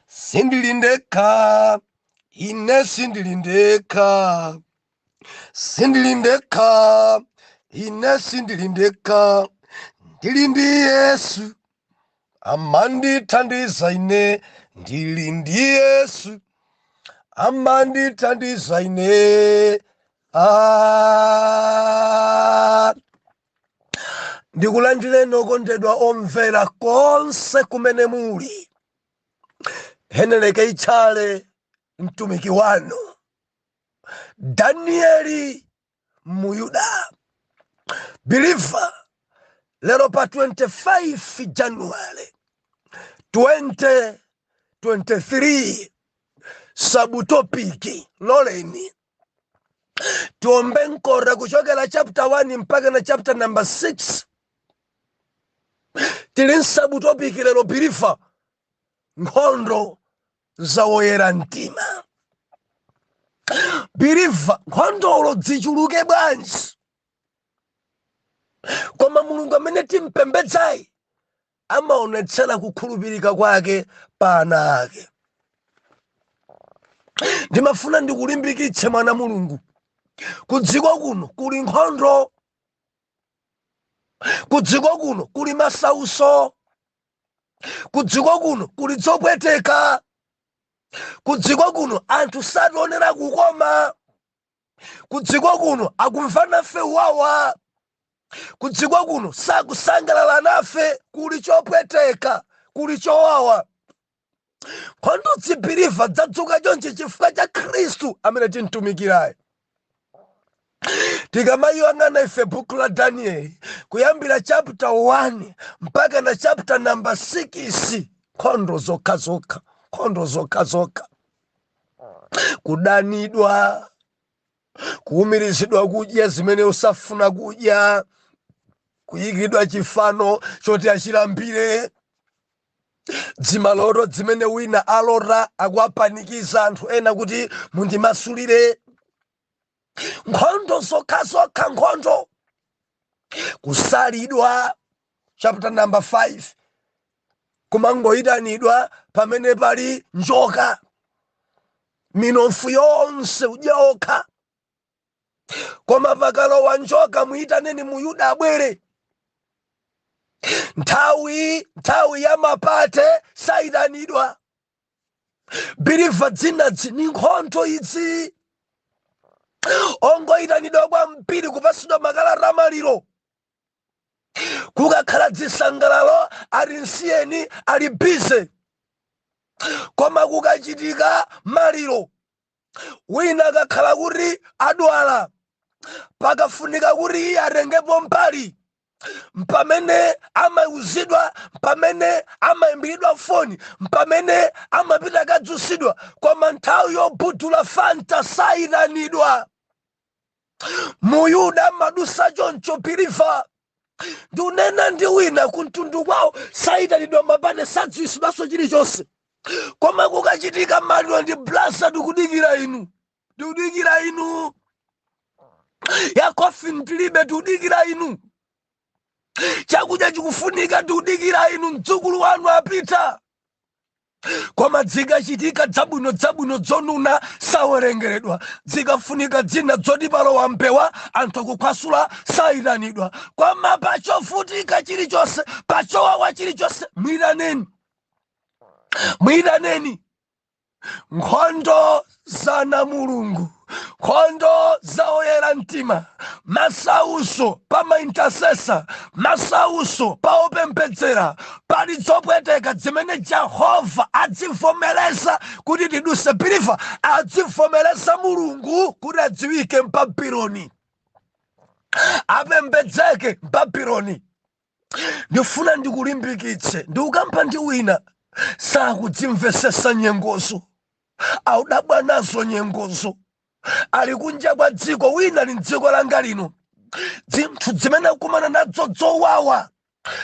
Sindilindeka, ine sindilindeka, sindilindeka, ine sindilindeka, ndilindi Yesu, amandithandiza ine, ndilindi Yesu, amandithandiza ine. Ndikulandireni okondedwa omvera konse kumene muli. Heneleke Tchale mtumiki wanu Danieli Muyuda believer. Lero pa 25 January 2023 sabutopiki loleni tuombe nkora kuchokera chapter 1 mpaka na chapter number 6. Tili sabutopiki lero believer, nkhondo za woyera mtima. Believer, nkhondolo zichuluke bwanji, koma Mulungu amene timpembedzayi amaonetsera kukhulupirika kwake pa ana ake. Ndimafuna ndikulimbikitse mwana Mulungu, kudziko kuno kuli nkhondo, kudziko kuno kuli masauso, kudziko kuno kuli zopweteka, kudziko kuno anthu sationera kukoma, kudziko kuno akumva nafe wawa, kudziko kuno sakusangalala nafe, kuli chopweteka, kuli chowawa. Nkhondo zibeliva zadzuka chonchi chifukwa cha Khristu amene timtumikirayo. Tikamayang'ana ife buku la Danieli kuyambira chapter 1 mpaka na chapter number 6, nkhondo zokhazokha, nkhondo zokhazokha. Kudanidwa, kuumirizidwa kudya zimene usafuna kudya, kuyikidwa chifano choti achilambire, dzimaloto zimene wina alota akuapanikiza anthu ena kuti mundimasulire. Nkhondo zokhazokha, nkhondo. Kusalidwa, chapter number 5, kumangoyitanidwa pamene pali njoka, minofu yonse udya okha, koma pakalowa njoka muyitaneni Muyuda abwere. Nthawi ya mapate sayitanidwa. Believer, dzinadzi ni nkhondo idzi. Ongoyitanidwa kwa mpiri kupasidwa makalata amaliro, kukakhala zisangalalo ali nsiyeni ali bize, koma kukachitika maliro, wina akakhala kuti adwala, pakafunika kuti iye atengepo mbali, mpamene amauzidwa, mpamene amaimbiridwa foni, mpamene amapita kadzusidwa, koma nthawi yobudula fanta sayitanidwa. Muyuda madusa choncho believer. Ndunena ndi wina kuntundu kwawo sayitanidwa mapane, sadziwisidwaso chilichonse, koma kukachitika maliro ndi blasa tikudikira inu, tikudikira inu. Ya kofi ndilibe, tikudikira inu. Chakudya chikufunika, tikudikira inu. Mdzukulu wanu apita, koma zikachitika zabwino zonuna sawerengeredwa, zikafunika dzina zoti palowa mpewa anthu akukhwasula sayitanidwa. Koma pachovutika chilichonse, pachowawa chilichonse, mwitaneni, mwitaneni. Nkhondo za na Mulungu, nkhondo za oyera mtima, masauso pa maintercessor, masauso pa opembedzera, pali zopweteka zimene Jehova adzivomereza kuti tiduse. Believer, adzivomereza Mulungu kuti adziwike m'Babuloni, apembedzeke m'Babuloni. Ndifuna ndikulimbikitse, ndikukamba ndi wina sakudzimvesesa nyengozo, audabwa nazo nyengozo, ali kunja kwa dziko, wina ali mdziko langa lino. Zinthu zimene akumana nazo zowawa,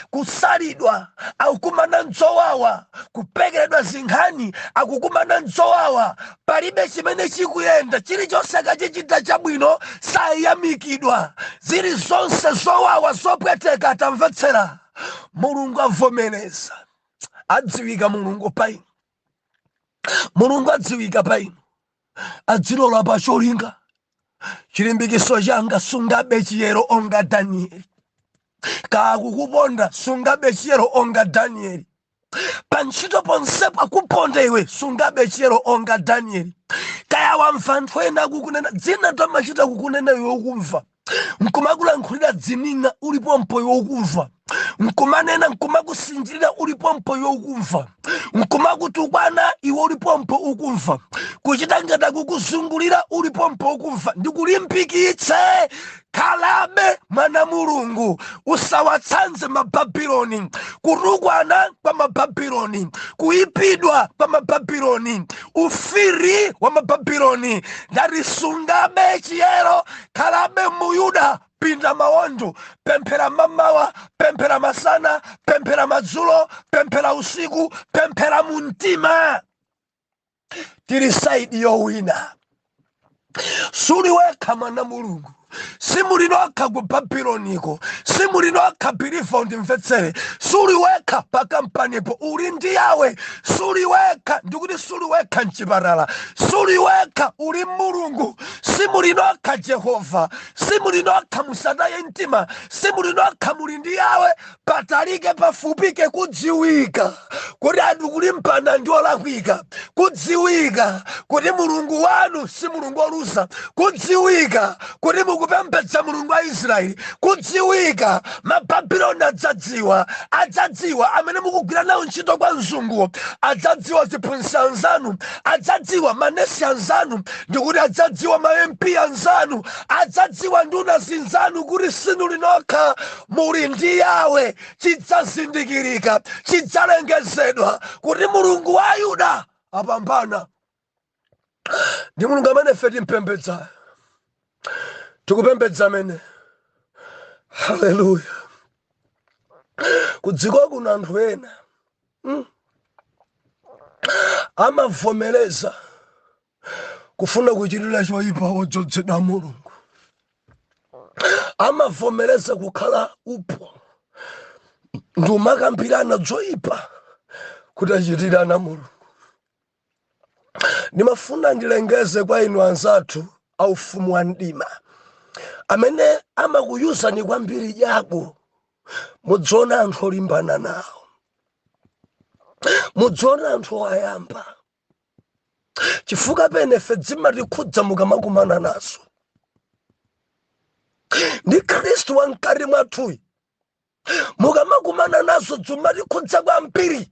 kusalidwa akukumana nzowawa, kupekeredwa zinkhani akukumana nzowawa, palibe chimene chikuyenda, chilichonse akachichita chabwino sayamikidwa, zili zonse zowawa zopweteka atamvetsera. Mulungu avomereza, adziwika Mulungu pa inu. Mulungu adziwika pa inu, adzilola pa cholinga. Chilimbikiso changa sungabe chiyero onga Danieli. Kakukuponda sungabe chiyero onga Danieli. Panchito ponsepa kuponda iwe sungabe chiyero onga Danieli. Kaya wamva anthu ena kukunena dzina tamachita kukunena iwe ukumva. Nkumakulankhulira dzininga ulipompo iwe ukumva. Nkumanena nkumakusinjirira ulipompo iwe ukumva. Nkumakutukwana iwe ulipompo ukumva. Kuchita ngati kukuzungulira ulipompo ukumva. Ndikulimbikitse khalabe mwana Mulungu, usawatsanze Mababuloni, kutukwana kwa Mababuloni, kuipidwa kwa Mababuloni, ufiri wa Mababuloni. Ngati sungabe chiyero khalabe muyuda, pinda mawondo, pemphera mamawa, pemphera masana, pemphera madzulo, pemphera usiku, pemphera muntima. Tili saidi yowina. Suli wekha mwana Mulungu. Simulino akha ku Babuloniko, simulino akha bilifa undimvetsere. Suli wekha pa kampanipo, uli ndi yawe. Suli wekha, ndikuti suli wekha mchiparala. Suli wekha, uli Mulungu. Simulino akha Jehova, simulino akha musataye mtima, simulino akha muli ndi yawe. Patalike pafupike kudziwika kuti anthu kulimbana ndi olakwika, kudziwika kuti Mulungu wanu si Mulungu olusa, kudziwika kuti mukupembedza Mulungu wa Israeli, kudziwika Mababuloni adzadziwa amene mukugwira nawo ntchito kwa mzunguwo, adzadziwa ziphunzitsi anzanu, adzadziwa manesi anzanu, ndikuti adzadziwa ma-MP anzanu, adzadziwa nduna zinzanu kuti sinu linokha muli ndi yawe. Chidzazindikirika, chidzalengezedwa kuti Mulungu wa Yuda apambana. Ndi Mulungu amene ife timpembedza, tikupembedza amene. Haleluya. Kudziko kuna anthu ena amavomereza kufuna kuchitira choyipa odzozedwa Mulungu, amavomereza kukhala upo ndumakambirana zoyipa kuti achitirana Mulungu. Ndimafuna ndilengeze kwa inu anzathu aufumu wa mdima amene amakuyuzani kwambiri yabo, mudziona anthu olimbana nawo, mudziona anthu ayamba, chifukwa pene ife dzimatikhudza mukamakumana nazo. Ndi Khristu wamkati mwathuyu mukamakumana nazo dzimatikhudza kwambiri.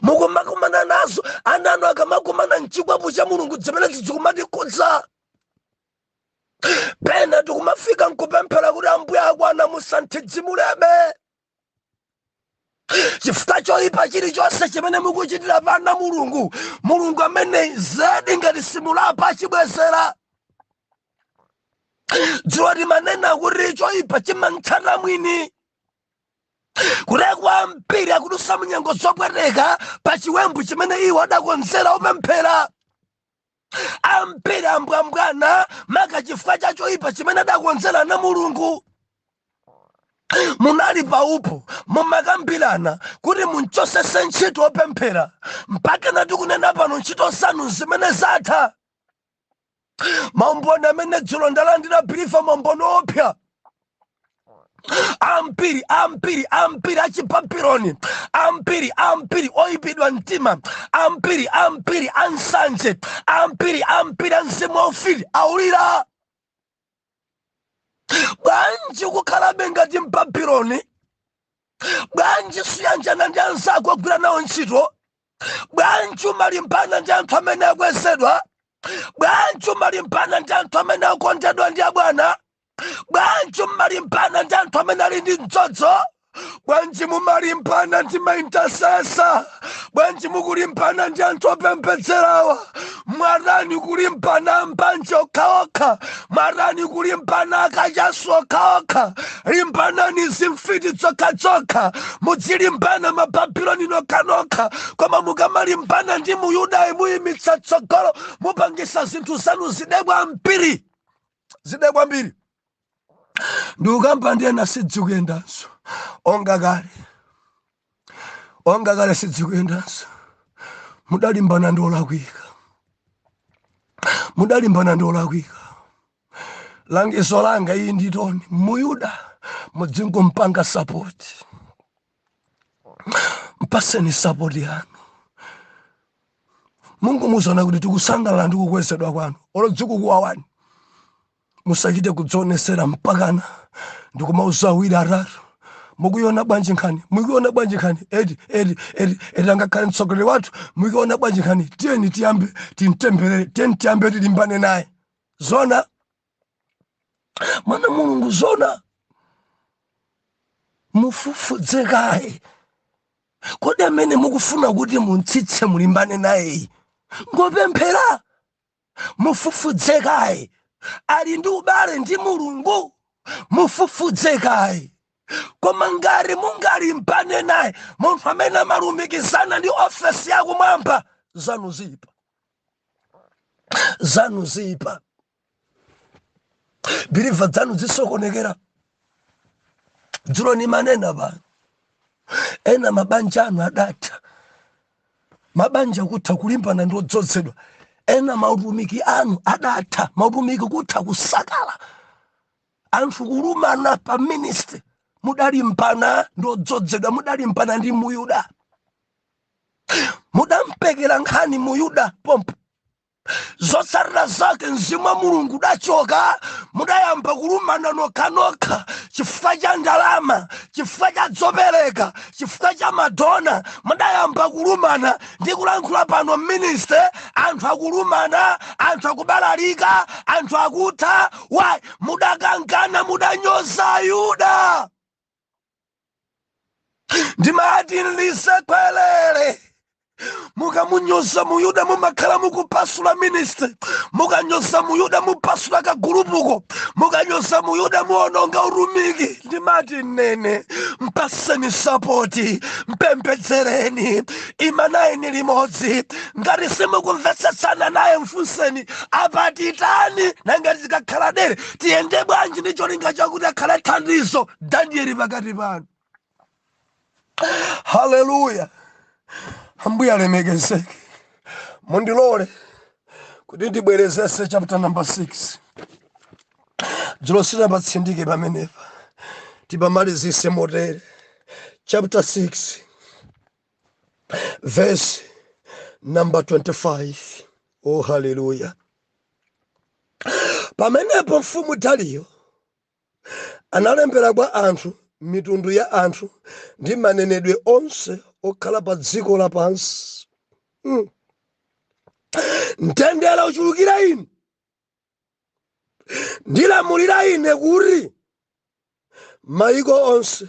Mukumakumana nazo ananu akamakumana mchikwapu cha Mulungu zimene zikumatikhudza. Pena tikumafika nkupemphera kuti Ambuye akwana musantidzimulebe. Chifukwa choyipa chilichonse chimene mukuchitira pana Mulungu, Mulungu amene zedi ngati simulapa achibwezera. Dziwa timanena kuti choyipa chimantsata mwini. Kulekwa ambiri akudusa munyengo zopweteka pa chiwembu chimene iwo adakonzera opemphera. Ambiri ambwambwana maka chifukwa cha choyipa chimene adakonzera na Mulungu. Munali paupo mumakambirana kuti munchosese ntchito opemphera, mpaka nati kunena pano ntchito zanu zimene zatha. Maumboni amene dzulo ndalandira bilifa maumbono opya. Ambiri achibabuloni, ambiri oipidwa mtima, ambiri ansanje, ambiri anzimu aufiri aulira. Bwanji kukhalabe ngati Mbabuloni? Bwanji suyanjana ndi anzako agwira nawo ntchito? Bwanji umalimbana ndi anthu amene akwezedwa? Bwanji umalimbana ndi anthu amene akondedwa ndi abwana? Bwanji umalimbana ndi anthu amene ali ndi mdzodzo? Bwanji mumalimbana ndi maintasesa? Bwanji mukulimbana ndi anthu opembedzerawa? Mwarani kulimbana mbanja okhaokha, mwarani kulimbana akachasu okhaokha, limbanani zimfiti zokhazokha, mudzilimbana Mababuloni nokhanokha. Koma mukamalimbana ndi Muyuda muyimitsa tsogolo, mupangisa zinthu zanu zidebwa mbiri. Ndikukamba ndiyena onga kale sidzikuyendanso. mudalimbana ndi olakwika, mudalimbana ndi olakwika. Langizo langa iyi nditoni, muyuda mudzingo mpanga support, mpaseni support yanu. Mungu muzona kuti tikusangalala ndi kukwezedwa kwanu, olodziko kuwawani musachite kudzonesera mpakana ndikumauza awiri atatu. Mukuiona bwanji nkhani, mukuiona bwanji nkhani, edi angakhale mtsogoleri wathu, mukuiona bwanji nkhani, tiyeni tiyambe timtemberere, tiyeni tiyambe tilimbane naye. Zona mwana Mulungu, zona mufufudze kaye. Kodi amene mukufuna kuti muntsitse mulimbane naye ngopemphera, mufufudze kaye. Ali ndi ubale ndi Mulungu, mufufudze kaye. Koma ngati mungalimbane naye munthu amene amalumikizana ndi ofesi yakumwamba, zanu zipa, zanu zipa. Biliva zanu zisokonekera. Dzulo ni manena bana, ena mabanja anu adatha, mabanja kutha kulimbana ndi odzozedwa. Ena mautumiki anu adatha, mautumiki kutha kusakala, anthu kulumana pa ministry. Mudalimbana ndi odzozedwa, mudalimbana ndi muyuda, mudampekera nkhani muyuda pompo. Zotsatira zake mzimu wa Mulungu udachoka, mudayamba kulumana nokha chifukwa cha ndalama, chifukwa cha zopereka, chifukwa cha madona. Mudayamba kulumana ndi kulankhula pano ministry, anthu akulumana, anthu akubalalika, anthu akutha. Why? Mudakangana, mudanyoza Ayuda. Ndimati lisekwelele, mukamunyoza muyuda mumakhala mukupasula ministry, mukanyoza muyuda mupasula kagulupuko, mukanyoza muyuda muononga utumiki. Ndimati nene, mpaseni sapoti, mpembedzereni, imanayeni limodzi. Ngati simukumvetsetsana naye mfunseni apatitani, nangati zikakhala dere tiyende bwanji ndi cholinga chakuti akhale thandizo Danieli pakati panu. Hallelujah. Ambuye alemekezeke. Mundilole kuti ndibwerezese chapter number 6. Dzulo sinapatsindike pamenepa, tipamalizise motere. Chapter 6 verse number 25. Oh, hallelujah. Pamenepo mfumu Dariyo analembera kwa anthu, mitundu ya anthu ndi manenedwe onse okhala pa dziko lapansi. Mtendere uchulukira ine, ndilamulira ine kuti mayiko onse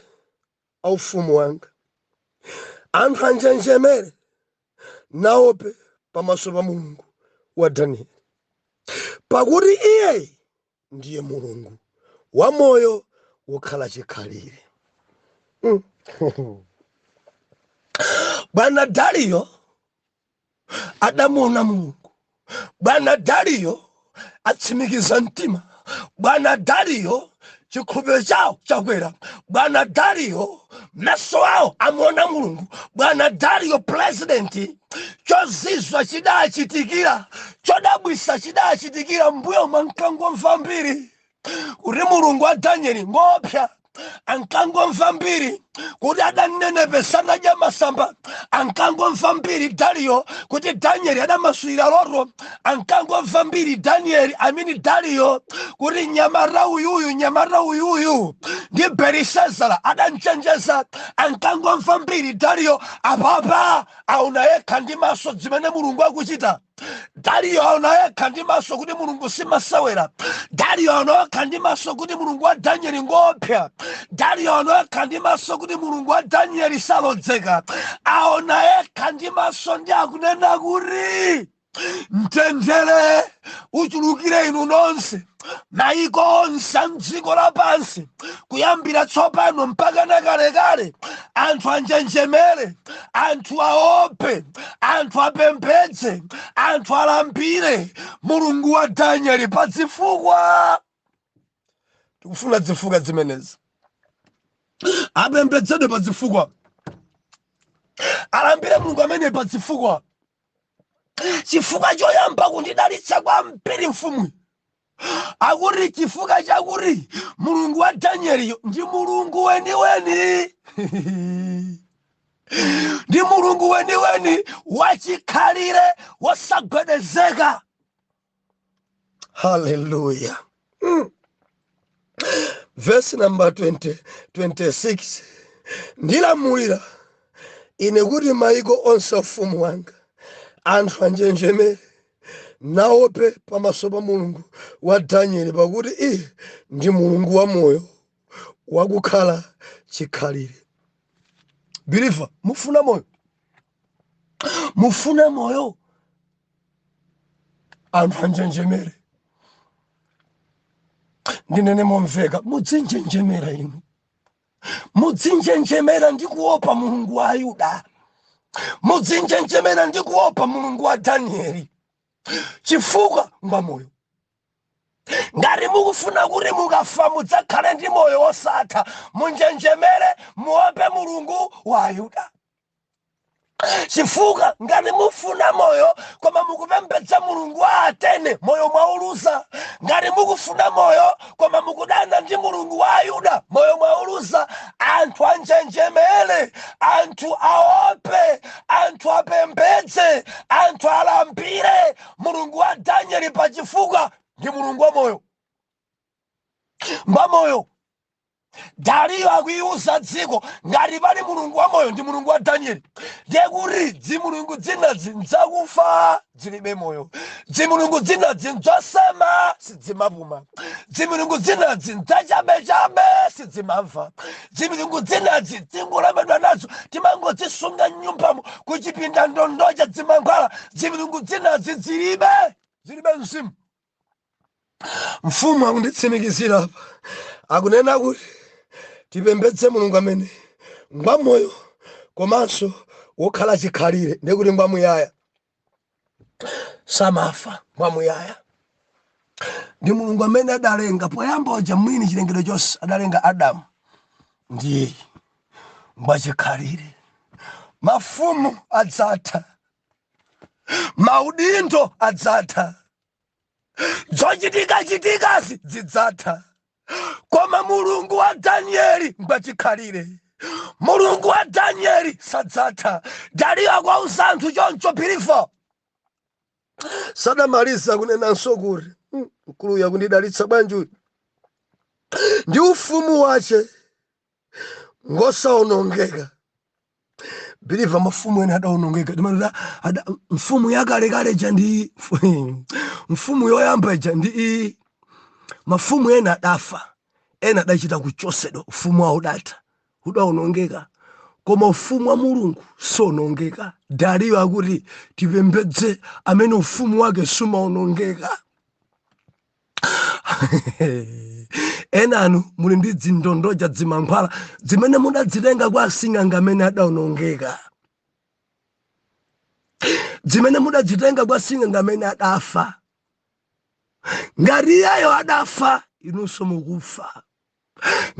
aufumu wanga anthu anjenjemere naope pamaso pa Mulungu wa Danieli, pakuti iye ndiye Mulungu wa moyo wokhala chikhalire. Bwana Dariyo adamuona Mulungu. Bwana Dariyo atsimikiza mtima. Bwana Dariyo chikhulupiriro chawo chakwera. Bwana Dariyo maso awo amuona Mulungu. Bwana Dariyo president, chozizwa chidachitikira, chodabwisa chidachitikira mbuyo mwa nkangomva mbiri kuti Mulungu wa Danieli ngopya. Ankangomva mbiri kuti adanenepesana ja masamba. Ankangomva mbiri Dariyo kuti Danieli adamaswira loro. Ankangomva mbiri Dariyo kuti nyamara uyuyu ndi Belisazara adanchenjeza. Ankangomva mbiri Dariyo apapa auna yekha ndi maso zimene Mulungu akuchita. Dariyo auna yekha ndi maso kuti Mulungu simasawera. Dariyo auna yekha ndi maso kuti Mulungu wa Danieli ngopya. Dariyo auna yekha ndi maso kuti Mulungu wa Danieli salodzeka. Aona yekha ndi maso ndi akunena kuti mtendere uchulukire inu nonse, mayiko onse amdziko lapansi, kuyambira tsopano mpaka nakalekale. Anthu anjenjemere, anthu aope, anthu apembedze, anthu alambire Mulungu wa Danieli pa zifukwa. Tikufuna zifukwa zimenezi. Apembedzedwe pa zifukwa, alambire Mulungu amene pa zifukwa. chifukwa choyamba kundidalitsa kwambiri mfumu akuti chifukwa chakuti mulungu wa Danieli ndi mulungu weniweni ndi mulungu weniweni wachikhalire wosagwedezeka. Hallelujah. Verse number 26. Ndilamulira ine kuti maiko onse ufumu wanga anthu anjenjemere naope pamaso pa mulungu wa Danieli pakuti ndi mulungu wa moyo wakukhala chikhalire. Believer, mufuna moyo? Mufuna moyo? Anthu anjenjemere. Ndinene momveka, mudzinjenjemera inu. Mudzinjenjemera ndi kuopa mulungu wa Ayuda. Mudzinjenjemera ndi kuopa mulungu wa Danieli. Chifukwa ngwa moyo. Ngati mukufuna kuti mukafa mudzakhale ndi moyo wosatha, munjenjemere muope mulungu wa Ayuda. Chifukwa ngati mufuna moyo koma mukupembedza mulungu wa Atene, moyo mwauluza. Ngati mukufuna moyo koma mukudana ndi mulungu wa Ayuda, moyo mwauluza. Anthu anjenjemere, anthu aope, anthu apembedze, anthu alambire mulungu wa Danieli pachifukwa ndi mulungu wa moyo. Ngwa moyo. Dariyo akuiuza dziko ngati pali mulungu wa moyo ndi mulungu wa Danieli. Ndiye kuti dzimulungu dzinazi ndzakufa dzilibe moyo. Dzimulungu dzinazi ndzosema sidzimapuma. Dzimulungu dzinazi ndzachabechabe sidzimamva. Dzimulungu dzinazi dzingolembedwa nazo timangodzisunga m'nyumbamo kuchipinda ndondocha dzimankhwala. Dzimulungu dzinazi zilibe mzimu. Mfumu akunditsimikizira apa akunena kuti tipembedze mulungu amene ngwa moyo komanso wokhala chikhalire, ndikuti ngwa muyaya samafa, ngwa muyaya. Ndi mulungu amene adalenga poyamba uja mwini chilengedwe chonse, adalenga Adamu ndiye ngwa chikhalire. Mafumu adzatha, maudindo adzatha, zochitikachitikazi zidzatha, koma mulungu wa Danieli ngwa chikhalire. Mulungu wa Danieli sadzatha. Dariyo akwauza anthu choncho pilifa. Sadamaliza kunenanso kuti mkulu yakundidalitsa bwanji ndi ufumu wace ngosaonongeka. Biliva mafumu ena adaonongeka. Mfumu yakalekale ndi mfumu yoyamba ija ndi mafumu ena adafa, ena adachita kuchosedwa, ufumu wawo udatha, udaonongeka. Koma ufumu wa mulungu sonongeka. Dariyo akuti tipembedze amene ufumu wake sumaonongeka. Enanu muli ndi dzindondocha dzimankhwala zimene mudadzitenga kwa asing'anga amene adaonongeka, zimene mudadzitenga kwa asing'anga amene adafa. Ngati iyeyo adafa, inunso mukufa.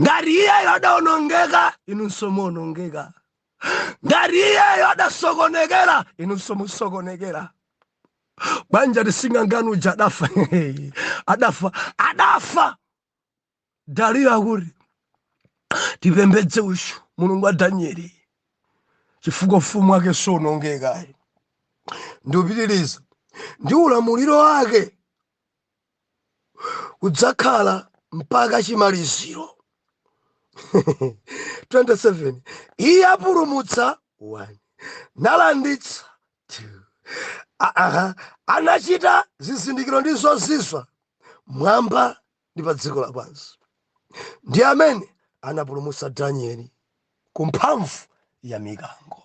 Ngati iyeyo adaonongeka, inunso muonongeka. Ngati iyeyo adasokonekera, inunso musokonekera. Banja lising'anganu uja adafa. Adafa. Dariyo akuti tipembedze ushu mulungu wa Danieli chifukwa ufumu wake sonongeka. Ndiupitiriza ndi ulamuliro wake udzakhala mpaka chimaliziro. 27. Iye apulumutsa 1, nalanditsa 2. Anachita zizindikiro ndi zozizwa mwamba ndi pa dziko lapansi. Ndi amene anapulumutsa Danieli ku mphamvu ya mikango.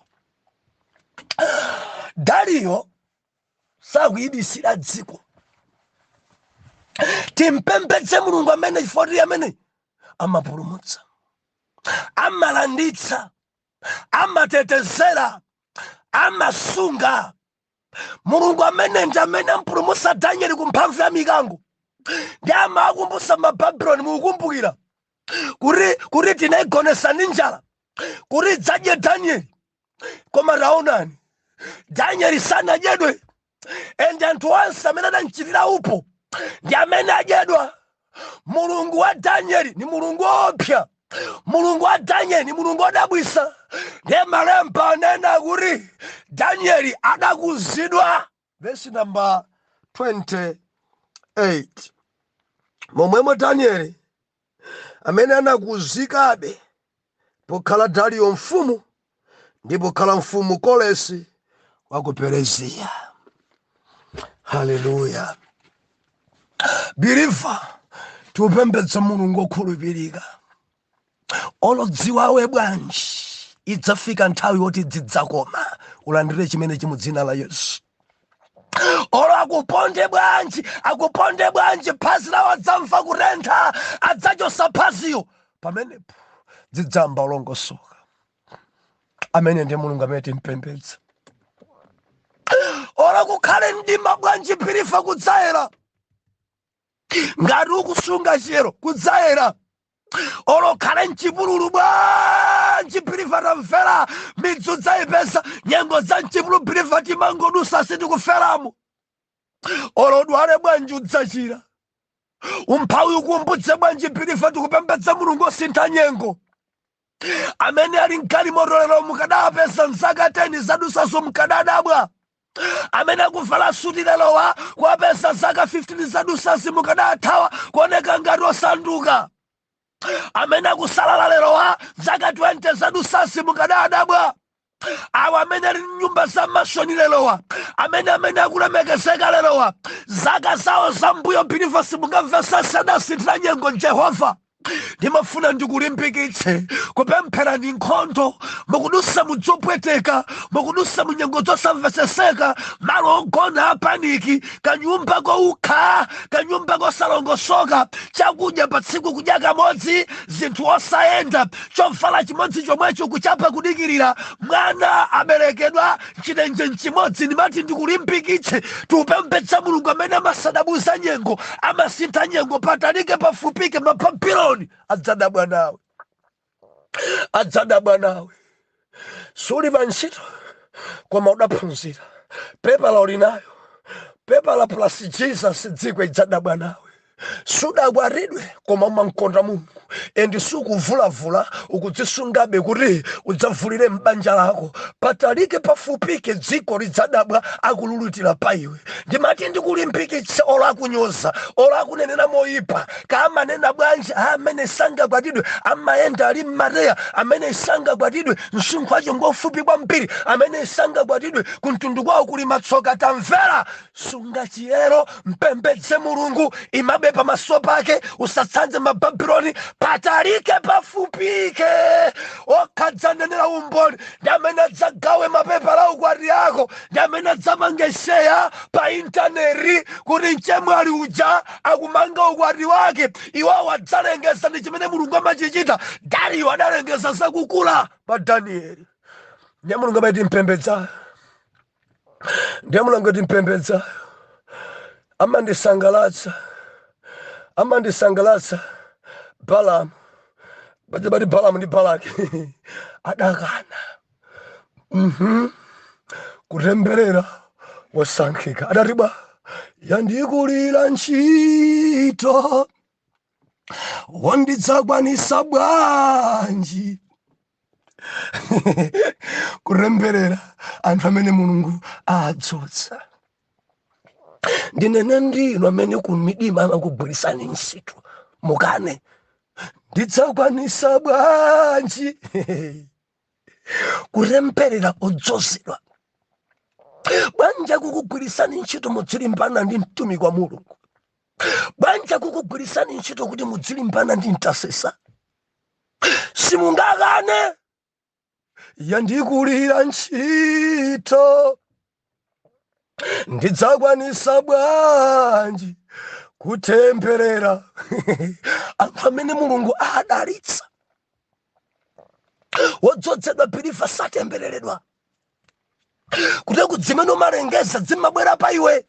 Dariyo sakuyibisira dziko. Timpembedze mulungu amene chifoti amene amapulumutsa, amalanditsa, amatetezera, amasunga. Mulungu amene ndi amene ampulumutsa Danieli ku mphamvu ya mikango. Ndi amakumbutsa Mababuloni, mukukumbukira kuti tinayigonesa ndi njala kuti dzadye Danieli. Koma taonani, Danieli sanadyedwe. ende anthu onse amene anamchitira upo ndi amene adyedwa. Mulungu wa Danieli ni mulungu woopsa. Mulungu wa Danieli ni mulungu wodabwitsa. Ndiye malemba anena kuti Danieli adakuzidwa. Verse number 28. Momwemo Danieli amene anakuzikabe pokhala Dariyo mfumu ndi pokhala mfumu Kolesi wa ku Peresiya. Haleluya. Believer, tupembedza mulungu okhulupirika. Olodziwawe bwanji idzafika nthawi yoti zidzakoma ulandire chimene chimudzina la Yesu. Olo akuponde bwanji phazi lawo adzamva kutentha, adzachosa phaziyo pamenepo zidzamba ulongosoka. Amene ndiye mulungu amene timpembedza. Olo kukhale mdima bwanji pirifa kudzayera, ngati ukusunga chero kudzayera. Olo khale mchipululu bwanji pirifa tamvera midzi dzayipesa, nyengo za mchipululu pirifa timangodusa sitikuferamo. Olo dwale bwanji udzachira, umphawi ukumbutse bwanji pirifa tikupembedza mulungu osintha nyengo. Amene ali mgalimoto lero mukadapesa msaka 10 zadusaso mukadadabwa. Amene akuvala suti lelowa kuwapesa zaka 15 zadusasi mukadathawa kuoneka ngati osanduka. Amene akusalala lelowa zaka 20 zadusasi mukadadabwa. Awa amene ali nyumba za mashoni lelowa, amene akulemekezeka lelowa, zaka zawo zambuyo piliva simungamvesa sadasintha nyengo Jehova. Ndimafuna ndikulimbikitse kupemphera ndi nkhondo, mukudusa mudzopweteka, mukudusa munyengo zosamveseseka, malo ogona apaniki, kanyumba koukha, kanyumba kosalongosoka, chakudya pa tsiku kudya kamodzi, zinthu osayenda, chovala chimodzi chomwecho kuchapa kudikirira, mwana aberekedwa chilenje chimodzi. Ndimati ndikulimbikitse tupembedza mulungu amene amasadabuza nyengo, amasintha nyengo, patalike pafupike mapapironi. Adzadabwa nawe. Suli ntchito koma udaphunzira. Pepa la ulinayo, pepa la plus Jesus dziko idzadabwa nawe. Sudabwaridwe koma umankonda Mulungu, endi sukuvulavula ukudzisungabe kuti udzavulire m'banja lako. Patalike pafupike dziko lidzadabwa akululutira pa iwe. Ndimati ndikulimbikitse olo akunyoza, olo akunenera moyipa, kamanena bwanji amene sangakwatidwe amayenda ali m'mateya, amene sangakwatidwe msinkhu wacho ngofupi kwambiri, amene sangakwatidwe kumtundu kwawo kuli matsoka. Tamvera, sunga chiyero, mpembedze Mulungu, imabe pamaso pake, usatsanze mababuloni. Patalike pafupike, okhadzanenera umboni, ndi amene adzagawe mapepa la ukwati yako, ndi amene adzamangesheya pa intaneti kuti mchemwali uja akumanga ukwati wake. Iwawo adzalengeza ndi chimene Mulungu amachichita. Dariyo adalengeza zakukula pa Danieli. Ndiye Mulungu amati mpembedza, ndiye Mulungu amati mpembedza. Amandisangalatsa Balamu, bati Balamu ndi Balaki adakana kutemberera wosankhika. Adatiba yandikulira ntchito, wandidzakwanisa bwanji kutemberera anthu amene Mulungu adzodza. Ndinene ndinu amene kumidima amakugwirisani ntchito, mukane ndidzakwanisa bwanji kutemberera odzozedwa. Banja kukugwirisani ntchito mudzilimbana ndi mtumiki wa Mulungu. Banja kukugwirisani ntchito kuti mudzilimbana ndi mtasesa. Simungakane yandikulira ntchito, ndidzakwanisa bwanji kutemberera anthu amene Mulungu adalitsa. Wodzozedwa pilifa satembereredwa, kuti kudzimene umalengeza zimabwera pa iwe.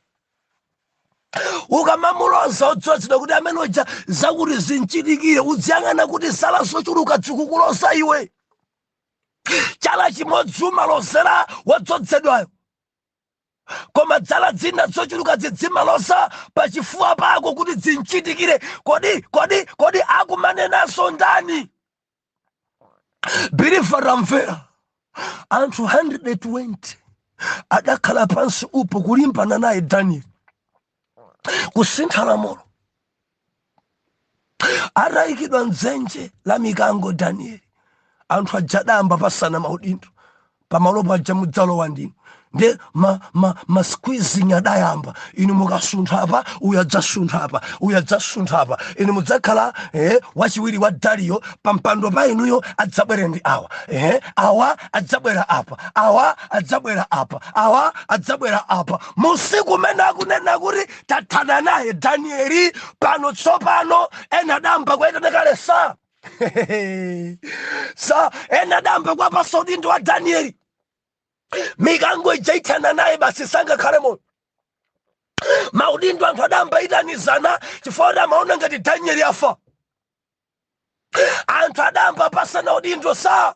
Ukamamuloza wodzozedwa kuti amene uja zakuti zinchitikire, udziyang'ana kuti zala zochuluka zikukuloza iwe. Chala chimodzi umalozera wodzozedwayo, koma dzala dzina zochuluka zimalosa pachifuwa pako kuti zinchitikire. Kodi akumanenanso ndani? Birifa ramvera anthu 120 adakhala pansi upo kulimbana naye Danieli kusintha lamulo. Arayikidwa mdzenje la mikango Danieli. Anthu ajadamba pasana maudindo pamalo paja mudzalo wandino nde ma squeezing adayamba. Inu mukasuntha apa uyadzasuntha apa uyadzasuntha apa. Inu mudzakhala wachiwiri wa Dario pampando pa inuyo adzabwera ndi awa awa adzabwera apa awa adzabwera apa awa adzabwera apa. Musiku mene akunena kuti tathana naye Danieli pano tsopano ena adamba kwaitana kale sa sa ena adamba kwa pasodindo wa Danieli. Mikango ijaithana naye basi sanga khalemo. Maudindo anthu adamba itanizana chifukwa maona ngati Danieli afa. Anthu adamba pasana udindo sa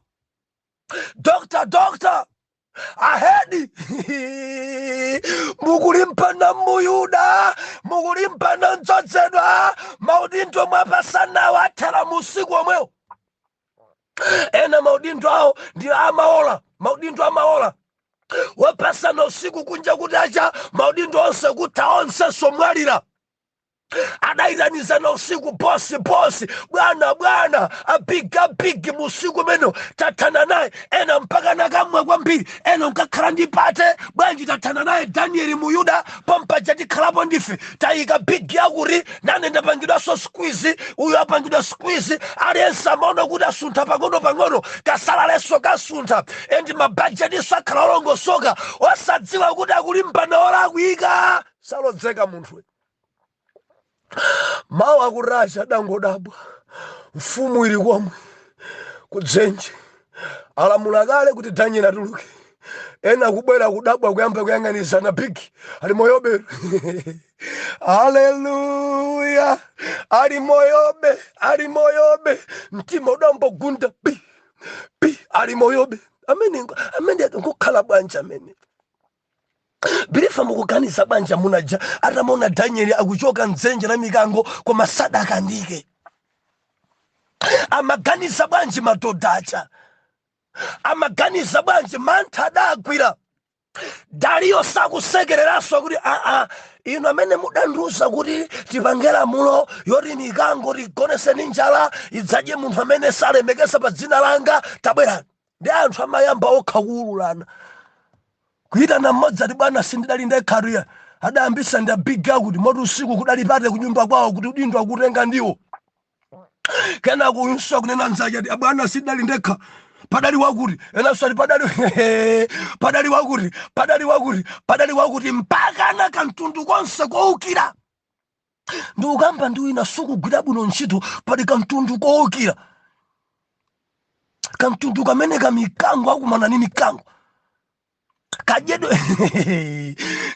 Doctor ahedi mukulimpana muyuda mukulimpana ndzozedwa maudindo mwapasana wathala musiku omwewo. Ena maudindo awo ndi amaola maudindo amaola wapasana usiku kunja kutacha maudindo onse kutha onse somwalira. Adaitanizana usiku bosi bwana abigi musiku meno tathana naye. Ena mpaka nakamwe kwambiri ena nkakhala ndipate bwanji tathana naye Danieli muyuda pampaja tikhalapo ndife tayika bigi yakuri nane ndapangidwaso squeeze uyu apangidwa squeeze aliyense amaona kuti asuntha pang'ono kasalalenso kasuntha endi mabajetiso akhala olongosoka osadziwa kuti akulimbana olakwika salodzeka munthu. Mawu akurasha dangodabwa mfumu ili komwe kudzenje alamula kale kuti Danieli atuluke. Ena kubwera kudabwa kuyamba kuyang'anizana bigi ali moyobe haleluya ali moyobe mtima udambogunda pi ali moyobe amene ngokhala bwanja amene. Birifa mukuganiza banja munaja atamona Danieli akuchoka mdzenje la mikango koma sadaka ndike. Amaganiza bwanji madodacha amaganiza bwanji mantha adagwira. Dario sakusekereraso kuti inu amene mudanduza kuti tipangela mulo yoti mikango tigonese ndi njala idzadye munthu amene salemekeza pa dzina langa tabwerani. Ndi anthu amayamba okha kuululana kuitana mmodzi ati bwana sindidali ndekharuya adayambisa ndi bigi akuti moti usiku kudali pate kunyumba kwawo kuti udindo akutenga ndiwo. Kena kuyunso kunena nzake ati bwana sindidali ndekha padali wakuti enanso ati padali wakuti mpaka na kantundu konse koukira. Ndi ukamba ndi wina sukugwira bwino ntchito pali kantundu koukira. Kantundu kamene kamikango akumana ni mikango kajedwe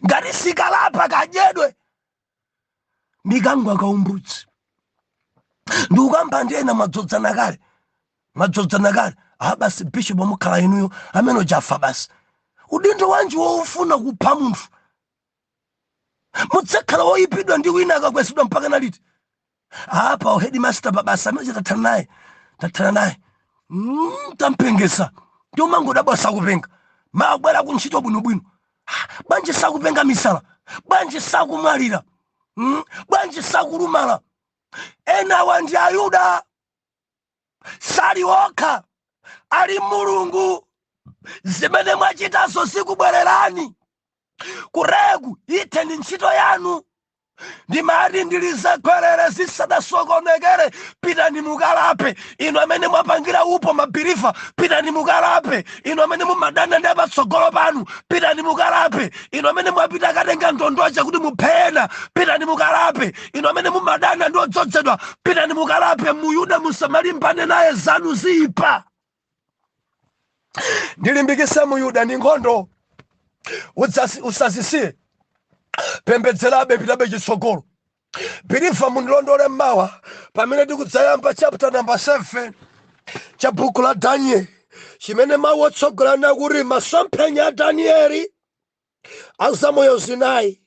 ngati sikalapa kajedwe mikango akaumbutsi. Ndi ukamba ndi ena madzodzana kale basi bishop mukhala inuyo amene jafa basi udindo wanji woufuna kupha munthu mudzakhala woyipidwa ndi wina akakwesidwa mpaka naliti apa headmaster babasa amene tathana naye tampengesa ndi umangodabwa sakupenga mabwera kuntchito bwinobwino bwanji sakupenga misala bwanji sakumwalira bwanji sakulumala. Ena wandi Ayuda sali okha ali Mulungu zimene mwachitazo sikubwererani kuregu iteni ntchito yanu ndimati ndilizekwerere zisadasokonekere pitani mukalape. Inu amene mwapangira upo mabirifa pitani mukalape. Inu amene mumadana ndi apatsogolo panu pitani mukalape. Inu amene mwapita katenga ndondocha kuti muphena pitani mukalape. Inu amene mumadana ndi odzozedwa pitani mukalape. Muyuda musamalimbane naye zanu zipa. Ndilimbikise muyuda ndi nkhondo usazisiye pembedzerabe pitabe chitsogolo. Birifa mundilondole mmawa pamene tikudzayamba chapter number 7 cha buku la Danieli chimene mawu otsogola nakuti masomphenya a Danieli azamoyo zinayi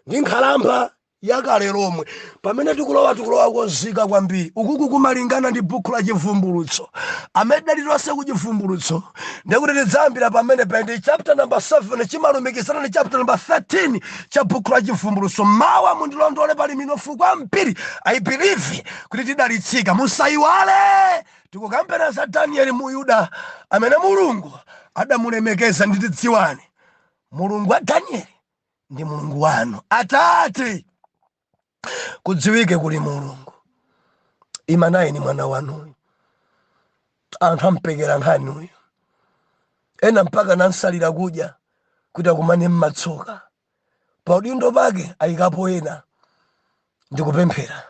ndi nkhalamba yakale lomwe. Pamene tikulowa kozika kwambiri ukuku kumalingana ndi buku la chivumbulutso. Amene dalilonse ku chivumbulutso ndikuti tidzayambira pamene ndi chapter number 7 chimalumikizana ndi chapter number 13 cha buku la chivumbulutso. Mawa mundilondole pali minofu kwambiri. I believe kuti tidalitsika. Musayiwale tikukambira za Danieli mu Yuda amene Mulungu adamulemekeza. Nditidziwane Mulungu wa Danieli ndi Mulungu wanu. Atate kudziwike kuli Mulungu. Imanayi ni mwana wanuyu. Anthu ampekera nkhani uyu. Ena mpaka nansalira kudya kuti akumane mmatsoka. Pa udindo pake ayikapo ena. Ndikupemphera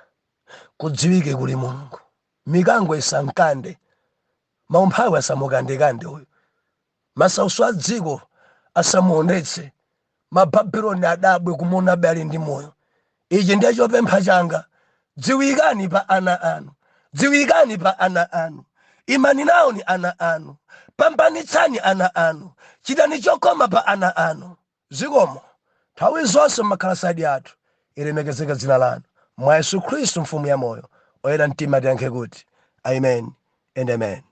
kudziwike kuli Mulungu. Mikango isankande. Maumphawi asamukandekande uyu. Masauso a dziko asamuonetse. Mababuloni adabwe kumona bali ndi moyo. Ichi ndiye chopempha changa. Dziwikani pa ana anu. Dziwikani pa ana anu. Imani nawo ni ana anu. Pambanitsani ana anu. Chitani chokoma pa ana anu. Zikomo nthawi zonse mmakhala sadi athu. Ilemekezeke dzina lanu. Mwa Yesu Khristu mfumu ya moyo. Oyera mtima tiyankhe kuti amen and amen.